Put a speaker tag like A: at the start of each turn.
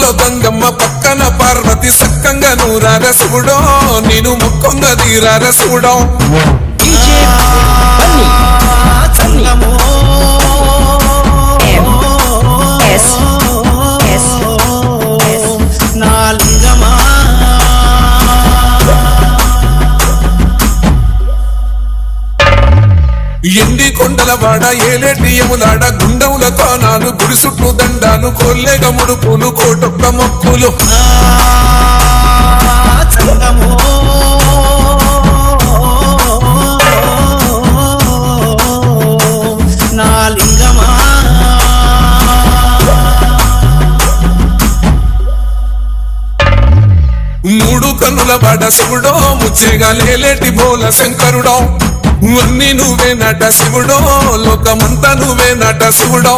A: పక్కలో గంగమ్మ పక్కన పార్వతి సక్కంగా నూరార శివుడో నేను ముక్కంగా తీరార శివుడో ఎండి కొండల వాడ ఏలేటి యములాడ గుండములతో నాను గుడి చుట్టూ దండాలు కోల్లేగ ముడుపులు కోటొక్క మొక్కులు మూడు కన్నుల వాడ శివుడో ముచ్చేగా లేలేటి బోల శంకరుడో అన్ని నువ్వే నట శివుడో లోకమంతా నువ్వే నట శివుడో